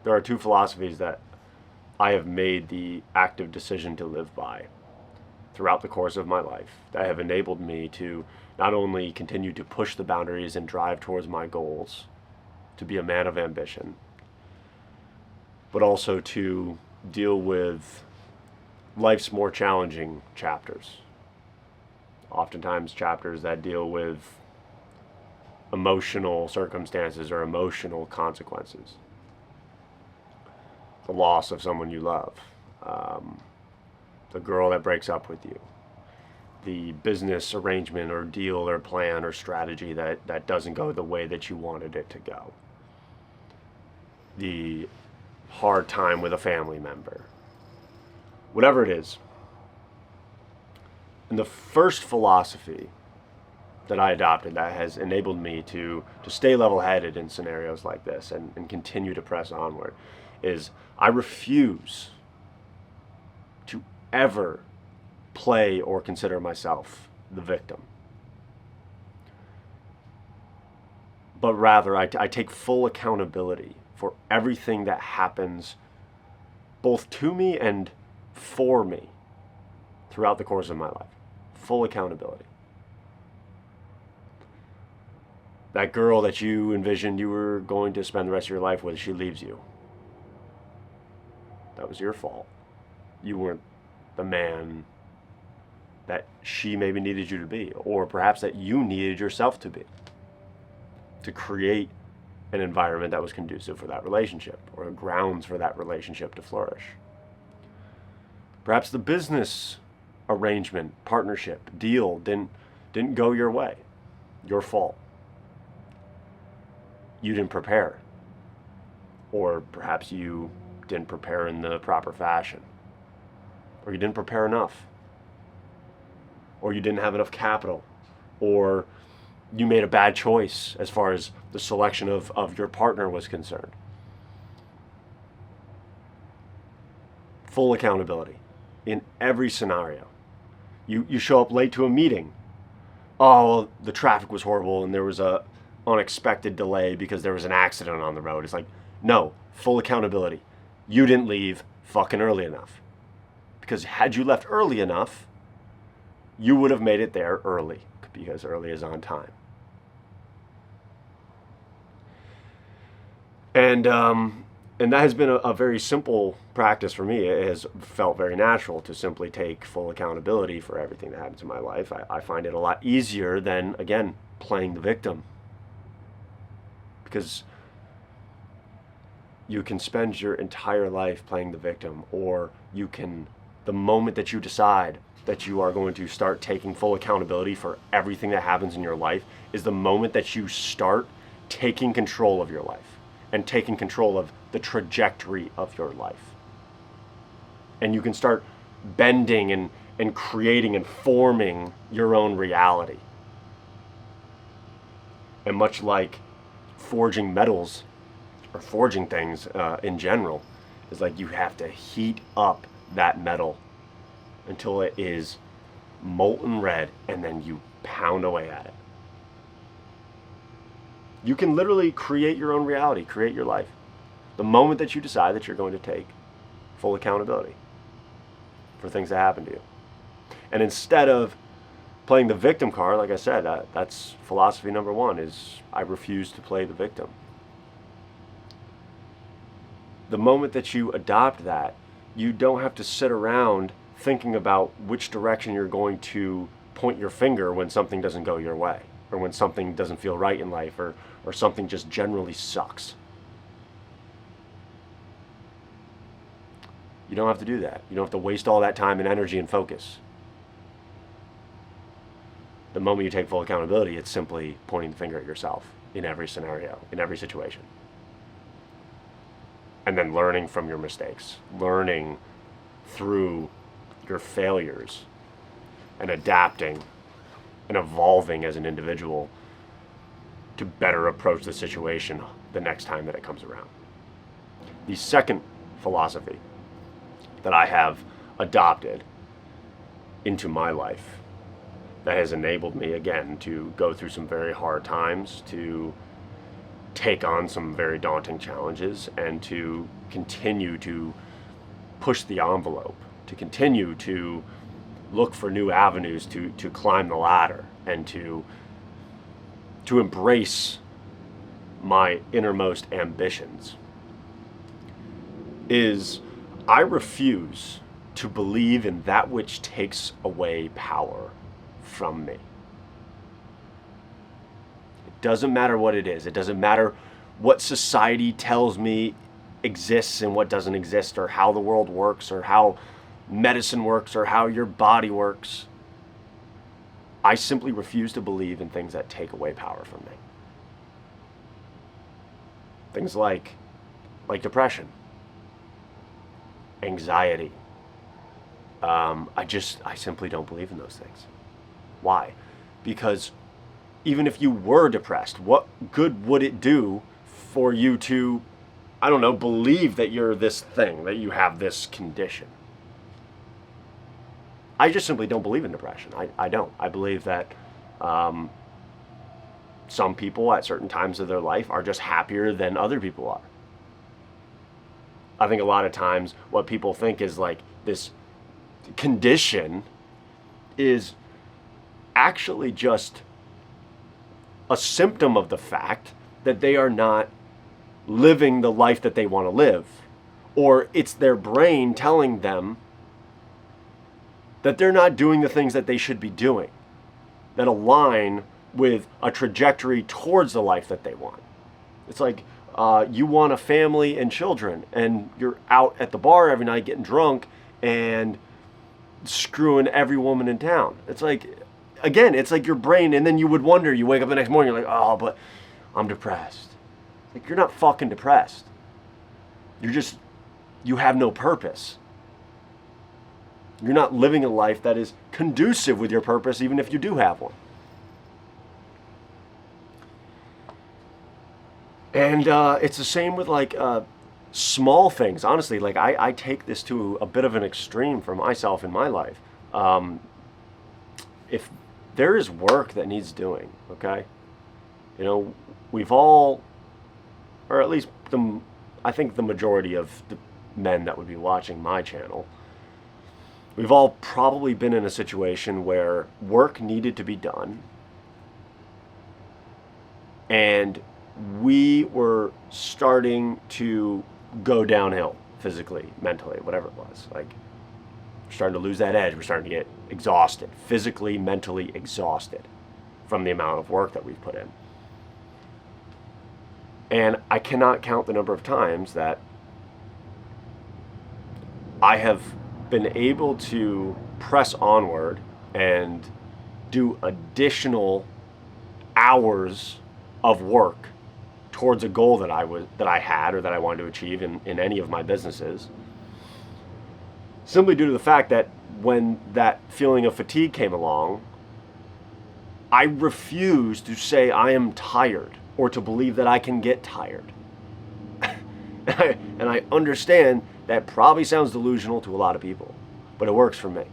there are two philosophies that I have made the active decision to live by throughout the course of my life that have enabled me to not only continue to push the boundaries and drive towards my goals, to be a man of ambition, but also to deal with life's more challenging chapters. Oftentimes, chapters that deal with emotional circumstances or emotional consequences. The loss of someone you love, the girl that breaks up with you, the business arrangement or deal or plan or strategy that doesn't go the way that you wanted it to go, the hard time with a family member, whatever it is. And the first philosophy that I adopted that has enabled me to stay level-headed in scenarios like this and continue to press onward is I refuse to ever play or consider myself the victim. But rather, I take full accountability for everything that happens both to me and for me throughout the course of my life. Full accountability. That girl that you envisioned you were going to spend the rest of your life with, she leaves you. That was your fault. You weren't the man that she maybe needed you to be, or perhaps that you needed yourself to be, to create an environment that was conducive for that relationship, or grounds for that relationship to flourish. Perhaps the business arrangement, partnership, deal didn't go your way. Your fault. You didn't prepare. Or perhaps you didn't prepare in the proper fashion. Or you didn't prepare enough. Or you didn't have enough capital. Or you made a bad choice as far as the selection of your partner was concerned. Full accountability in every scenario. You show up late to a meeting. Oh, the traffic was horrible and there was a unexpected delay because there was an accident on the road. It's like, no, full accountability. You didn't leave fucking early enough. Because had you left early enough, you would have made it there early, because early is on time. And that has been a very simple practice for me. It has felt very natural to simply take full accountability for everything that happens in my life. I find it a lot easier than, again, playing the victim. Because you can spend your entire life playing the victim, or you can, the moment that you decide that you are going to start taking full accountability for everything that happens in your life is the moment that you start taking control of your life and taking control of the trajectory of your life. And you can start bending and creating and forming your own reality. And much like forging metals or forging things in general, is like you have to heat up that metal until it is molten red, and then you pound away at it. You can literally create your own reality, create your life. The moment that you decide that you're going to take full accountability for things that happen to you. And instead of playing the victim card, like I said, that's philosophy number one, is I refuse to play the victim. The moment that you adopt that, you don't have to sit around thinking about which direction you're going to point your finger when something doesn't go your way, or when something doesn't feel right in life, or something just generally sucks. You don't have to do that. You don't have to waste all that time and energy and focus. The moment you take full accountability, it's simply pointing the finger at yourself in every scenario, in every situation. And then learning from your mistakes, learning through your failures, and adapting and evolving as an individual to better approach the situation the next time that it comes around. The second philosophy that I have adopted into my life that has enabled me, again, to go through some very hard times, to take on some very daunting challenges and to continue to push the envelope, to continue to look for new avenues to climb the ladder and to embrace my innermost ambitions, is I refuse to believe in that which takes away power from me. It doesn't matter what it is. It doesn't matter what society tells me exists and what doesn't exist, or how the world works, or how medicine works, or how your body works. I simply refuse to believe in things that take away power from me. Things like depression, anxiety. I simply don't believe in those things. Why? Because even if you were depressed, what good would it do for you to, I don't know, believe that you're this thing, that you have this condition? I just simply don't believe in depression. I don't. I believe that some people at certain times of their life are just happier than other people are. I think a lot of times what people think is like this condition is actually just a symptom of the fact that they are not living the life that they want to live. Or it's their brain telling them that they're not doing the things that they should be doing, that align with a trajectory towards the life that they want. It's like you want a family and children, and you're out at the bar every night getting drunk and screwing every woman in town. It's like, again, it's like your brain, and then you would wonder, you wake up the next morning, you're like, oh, but I'm depressed. Like, you're not fucking depressed. You have no purpose. You're not living a life that is conducive with your purpose, even if you do have one. And it's the same with like small things. Honestly, like I take this to a bit of an extreme for myself in my life. If there is work that needs doing, okay, you know, we've all, or at least I think the majority of the men that would be watching my channel, we've all probably been in a situation where work needed to be done, and we were starting to go downhill physically, mentally, whatever it was. Like, we're starting to lose that edge. We're starting to get exhausted, physically, mentally exhausted from the amount of work that we've put in. And I cannot count the number of times that I have been able to press onward and do additional hours of work towards a goal that I had or that I wanted to achieve in any of my businesses, simply due to the fact that when that feeling of fatigue came along, I refused to say I am tired or to believe that I can get tired. And I understand that probably sounds delusional to a lot of people, but it works for me.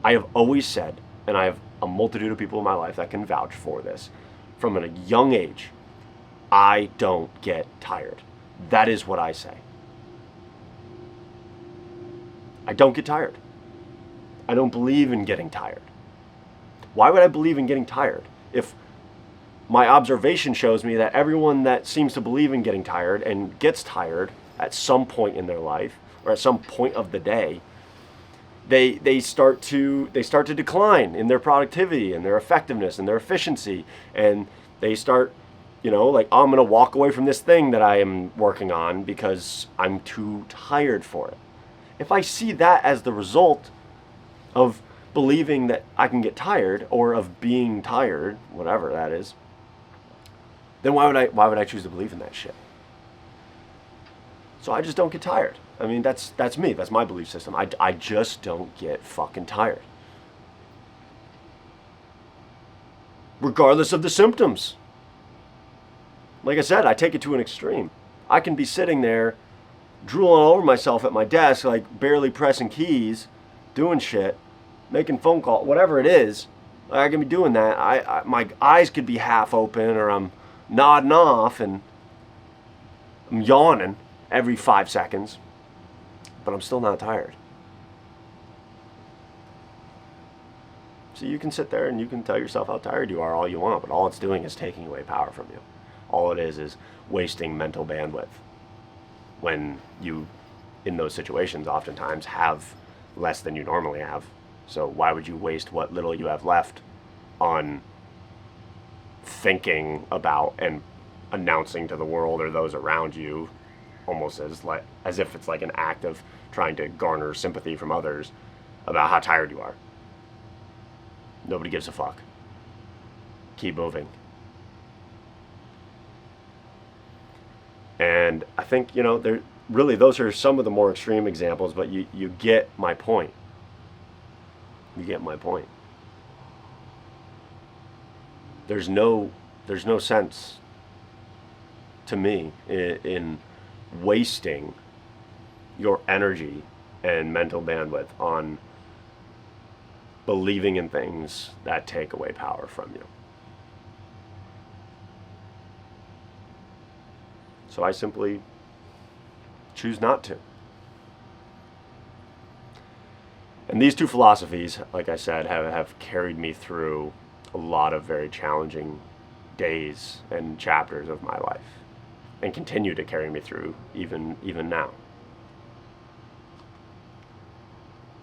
I have always said, and I have a multitude of people in my life that can vouch for this, from a young age, I don't get tired. That is what I say. I don't get tired. I don't believe in getting tired. Why would I believe in getting tired if my observation shows me that everyone that seems to believe in getting tired and gets tired at some point in their life or at some point of the day, they start to decline in their productivity and their effectiveness and their efficiency, and they start, like, oh, I'm going to walk away from this thing that I am working on because I'm too tired for it. If I see that as the result of believing that I can get tired or of being tired, whatever that is, then why would I choose to believe in that shit? So I just don't get tired. I mean, that's me. That's my belief system. I just don't get fucking tired. Regardless of the symptoms. Like I said, I take it to an extreme. I can be sitting there drooling all over myself at my desk, like barely pressing keys, doing shit, making phone calls, whatever it is, I can be doing that. My eyes could be half open, or I'm nodding off and I'm yawning every 5 seconds, but I'm still not tired. So you can sit there and you can tell yourself how tired you are all you want, but all it's doing is taking away power from you. All it is wasting mental bandwidth when you, in those situations, oftentimes have less than you normally have. So why would you waste what little you have left on thinking about and announcing to the world or those around you, almost as if it's like an act of trying to garner sympathy from others about how tired you are? Nobody gives a fuck. Keep moving. And I think, those are some of the more extreme examples, but you get my point. You get my point. There's no sense to me in wasting your energy and mental bandwidth on believing in things that take away power from you. So I simply choose not to. And these two philosophies, like I said, have carried me through a lot of very challenging days and chapters of my life, and continue to carry me through even now.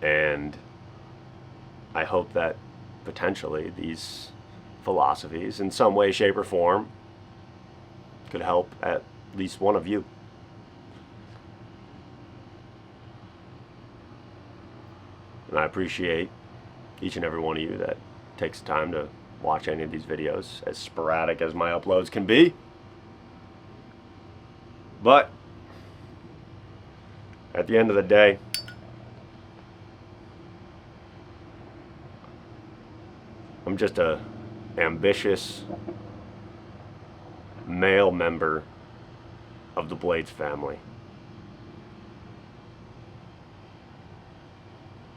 And I hope that potentially these philosophies, in some way, shape, or form, could help at least one of you. And I appreciate each and every one of you that takes the time to watch any of these videos, as sporadic as my uploads can be. But at the end of the day, I'm just a ambitious male member of the Blades family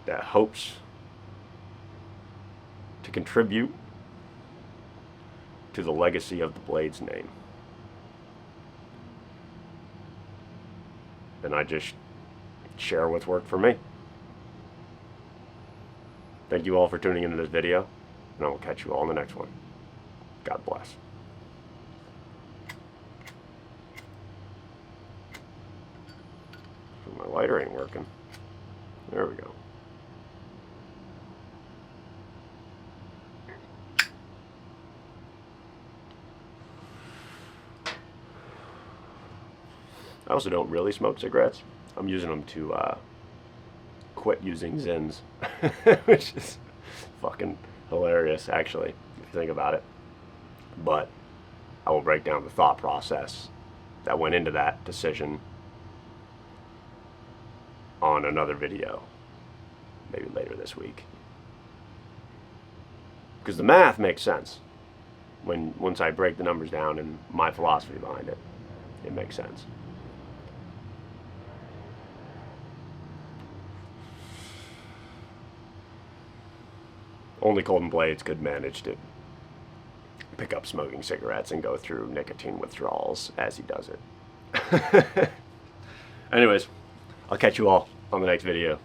that hopes to contribute to the legacy of the Blades name. And I just share what's worked for me. Thank you all for tuning into this video, and I will catch you all in the next one. God bless. My lighter ain't working. There we go. I also don't really smoke cigarettes. I'm using them to quit using Zyns, which is fucking hilarious, actually, if you think about it. But I will break down the thought process that went into that decision on another video, maybe later this week. Because the math makes sense. Once I break the numbers down and my philosophy behind it, it makes sense. Only Colton Blades could manage to pick up smoking cigarettes and go through nicotine withdrawals as he does it. Anyways, I'll catch you all on the next video.